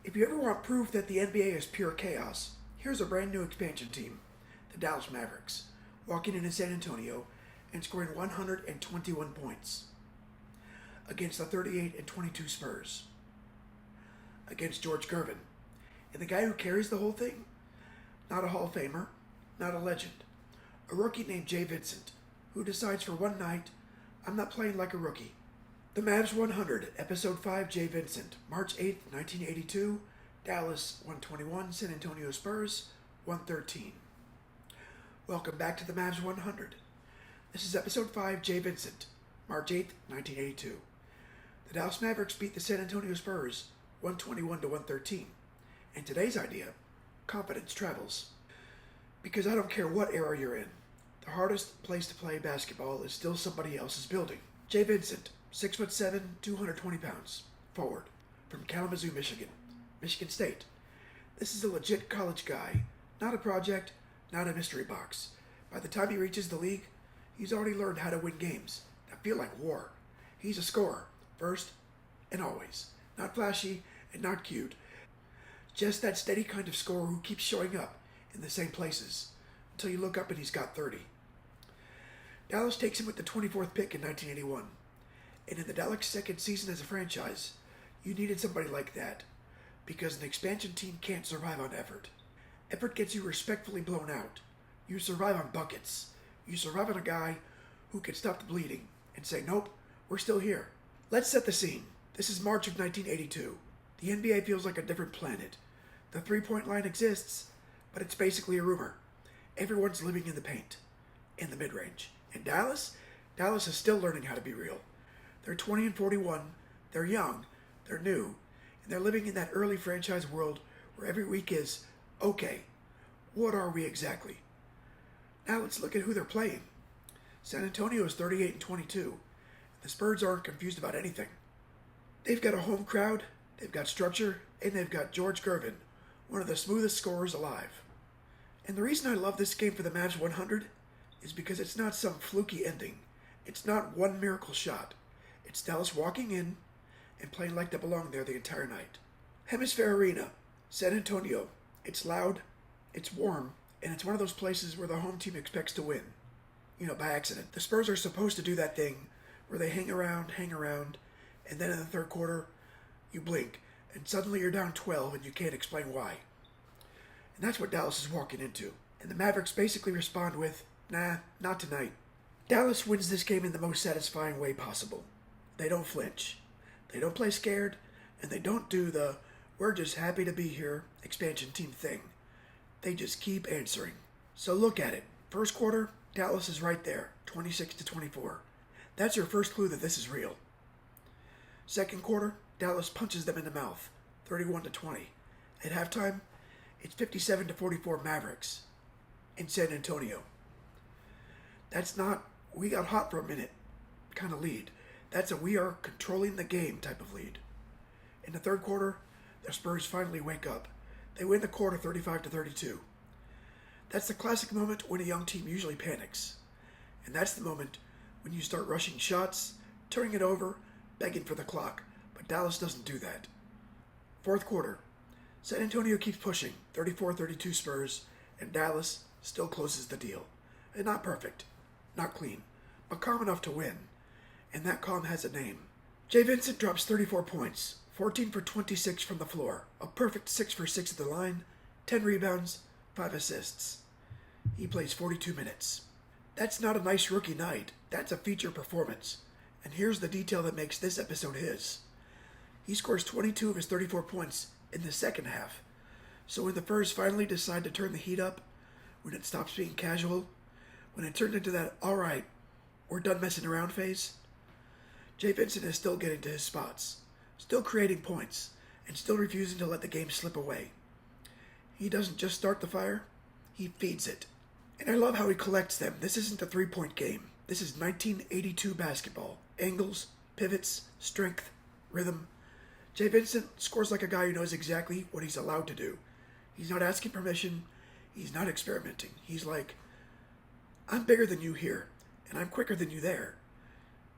If you ever want proof that the NBA is pure chaos, here's a brand new expansion team, the Dallas Mavericks, walking into San Antonio and scoring 121 points against the 38-22 Spurs. Against George Gervin. And the guy who carries the whole thing? Not a Hall of Famer, not a legend. A rookie named Vincent, who decides for one night, I'm not playing like a rookie. The Mavs 100, Episode 5, Vincent, March 8, 1982, Dallas 121, San Antonio Spurs 113. Welcome back to the Mavs 100. This is Episode 5, Vincent, March 8, 1982. The Dallas Mavericks beat the San Antonio Spurs 121 to 113. And today's idea, confidence travels. Because I don't care what era you're in, the hardest place to play basketball is still somebody else's building. Vincent, 6'7", 220 pounds, forward, from Kalamazoo, Michigan State. This is a legit college guy, not a project, not a mystery box. By the time he reaches the league, he's already learned how to win games that feel like war. He's a scorer, first and always. Not flashy and not cute. Just that steady kind of scorer who keeps showing up in the same places until you look up and he's got 30. Dallas takes him with the 24th pick in 1981. And in the Dallas' second season as a franchise, you needed somebody like that, because an expansion team can't survive on effort. Effort gets you respectfully blown out. You survive on buckets. You survive on a guy who can stop the bleeding and say, nope, we're still here. Let's set the scene. This is March of 1982. The NBA feels like a different planet. The three-point line exists, but it's basically a rumor. Everyone's living in the paint, in the mid-range. And Dallas is still learning how to be real. They're 20 and 41, they're young, they're new, and they're living in that early franchise world where every week is, okay, what are we exactly? Now let's look at who they're playing. San Antonio is 38 and 22. The Spurs aren't confused about anything. They've got a home crowd, they've got structure, and they've got George Gervin, one of the smoothest scorers alive. And the reason I love this game for the Mavs 100 is because it's not some fluky ending. It's not one miracle shot. It's Dallas walking in and playing like they belong there the entire night. HemisFair Arena, San Antonio. It's loud, it's warm, and it's one of those places where the home team expects to win. By accident. The Spurs are supposed to do that thing where they hang around, and then in the third quarter, you blink, and suddenly you're down 12 and you can't explain why. And that's what Dallas is walking into. And the Mavericks basically respond with, nah, not tonight. Dallas wins this game in the most satisfying way possible. They don't flinch. They don't play scared, and they don't do the we're just happy to be here expansion team thing. They just keep answering. So look at it. First quarter, Dallas is right there, 26 to 24. That's your first clue that this is real. Second quarter, Dallas punches them in the mouth, 31 to 20. At halftime, it's 57 to 44 Mavericks in San Antonio. That's not we got hot for a minute kind of lead. That's a we are controlling the game type of lead. In the third quarter, the Spurs finally wake up. They win the quarter 35 to 32. That's the classic moment when a young team usually panics. And that's the moment when you start rushing shots, turning it over, begging for the clock. But Dallas doesn't do that. Fourth quarter, San Antonio keeps pushing, 34-32 Spurs, and Dallas still closes the deal. And not perfect, not clean, but calm enough to win. And that calm has a name. Vincent drops 34 points, 14 for 26 from the floor, a perfect 6 for 6 at the line, 10 rebounds, 5 assists. He plays 42 minutes. That's not a nice rookie night, that's a feature performance. And here's the detail that makes this episode his. He scores 22 of his 34 points in the second half. So when the Spurs finally decide to turn the heat up, when it stops being casual, when it turned into that, all right, we're done messing around phase, Vincent is still getting to his spots, still creating points, and still refusing to let the game slip away. He doesn't just start the fire, he feeds it. And I love how he collects them. This isn't a three-point game. This is 1982 basketball. Angles, pivots, strength, rhythm. Vincent scores like a guy who knows exactly what he's allowed to do. He's not asking permission. He's not experimenting. He's like, I'm bigger than you here, and I'm quicker than you there.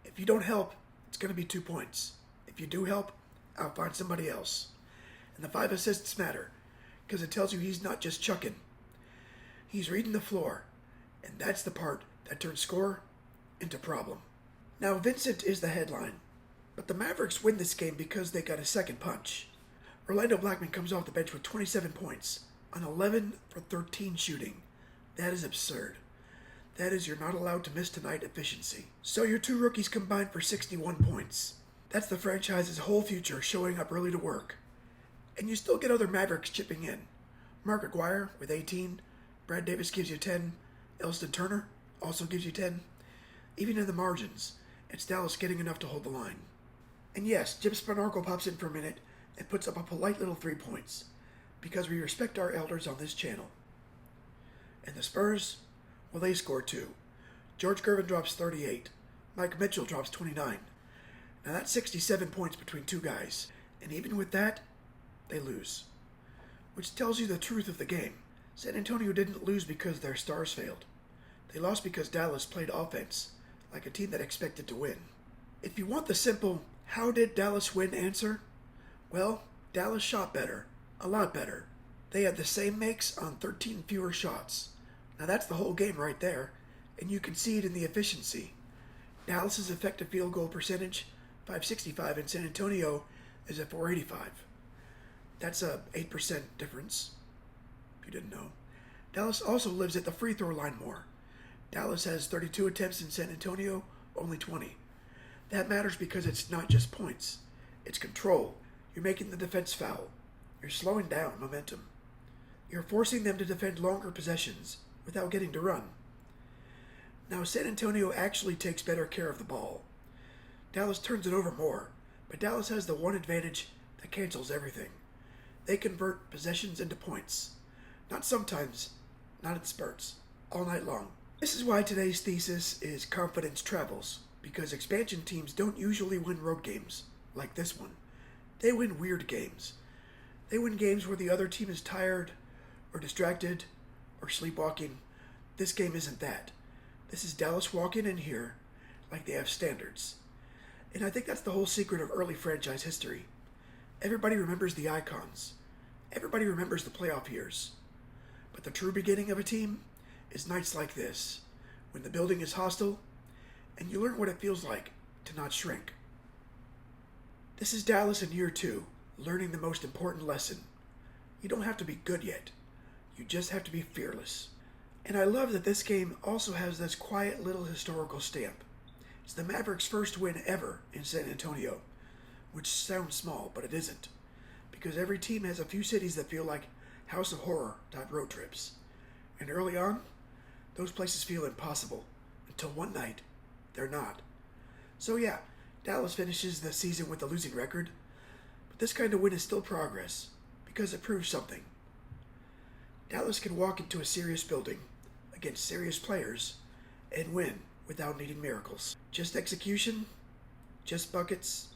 If you don't help, it's going to be 2 points. If you do help, I'll find somebody else. And the 5 assists matter, because it tells you he's not just chucking. He's reading the floor, and that's the part that turns score into problem. Now, Vincent is the headline, but the Mavericks win this game because they got a second punch. Orlando Blackman comes off the bench with 27 points on 11 for 13 shooting. That is absurd. That is, you're not allowed to miss tonight efficiency. So your 2 rookies combined for 61 points. That's the franchise's whole future showing up early to work. And you still get other Mavericks chipping in. Mark Aguirre with 18, Brad Davis gives you 10, Elston Turner also gives you 10. Even in the margins, it's Dallas getting enough to hold the line. And yes, Jim Spanarkel pops in for a minute and puts up a polite little 3 points, because we respect our elders on this channel. And the Spurs, well, they score 2. George Gervin drops 38. Mike Mitchell drops 29. Now that's 67 points between 2 guys. And even with that, they lose. Which tells you the truth of the game. San Antonio didn't lose because their stars failed. They lost because Dallas played offense, like a team that expected to win. If you want the simple, how did Dallas win answer? Well, Dallas shot better. A lot better. They had the same makes on 13 fewer shots. Now that's the whole game right there, and you can see it in the efficiency. Dallas's effective field goal percentage, .565, and San Antonio is at .485. That's a 8% difference, if you didn't know. Dallas also lives at the free throw line more. Dallas has 32 attempts in San Antonio, only 20. That matters because it's not just points. It's control. You're making the defense foul. You're slowing down momentum. You're forcing them to defend longer possessions without getting to run. Now, San Antonio actually takes better care of the ball. Dallas turns it over more, but Dallas has the one advantage that cancels everything. They convert possessions into points. Not sometimes, not in spurts, all night long. This is why today's thesis is confidence travels, because expansion teams don't usually win road games like this one. They win weird games. They win games where the other team is tired or distracted or sleepwalking. This game isn't that. This is Dallas walking in here like they have standards. And I think that's the whole secret of early franchise history. Everybody remembers the icons. Everybody remembers the playoff years. But the true beginning of a team is nights like this, when the building is hostile and you learn what it feels like to not shrink. This is Dallas in year 2, learning the most important lesson. You don't have to be good yet. You just have to be fearless. And I love that this game also has this quiet little historical stamp. It's the Mavericks' first win ever in San Antonio, which sounds small, but it isn't, because every team has a few cities that feel like House of Horror type road trips. And early on, those places feel impossible, until one night, they're not. So yeah, Dallas finishes the season with a losing record, but this kind of win is still progress, because it proves something. Dallas can walk into a serious building, against serious players, and win without needing miracles. Just execution, just buckets,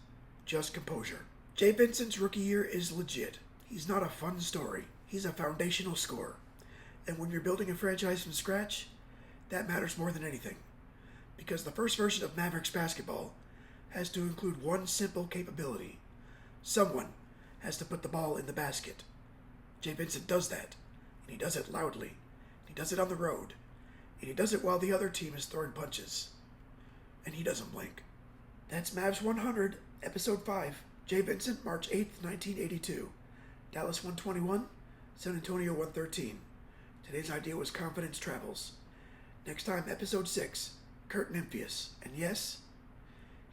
just composure. Jay Vincent's rookie year is legit. He's not a fun story. He's a foundational scorer. And when you're building a franchise from scratch, that matters more than anything. Because the first version of Mavericks basketball has to include one simple capability. Someone has to put the ball in the basket. Jay Vincent does that, and he does it loudly. He does it on the road, and he does it while the other team is throwing punches. And he doesn't blink. That's Mavs 100, Episode 5, Jay Vincent, March 8th, 1982. Dallas 121, San Antonio 113. Today's idea was confidence travels. Next time, Episode 6, Kurt Nymphius. And yes,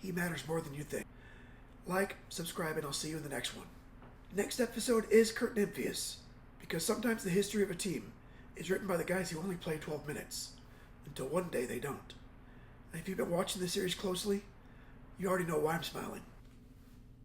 he matters more than you think. Like, subscribe, and I'll see you in the next one. Next episode is Kurt Nymphius, because sometimes the history of a team is written by the guys who only play 12 minutes, until one day they don't. And if you've been watching the series closely, you already know why I'm smiling.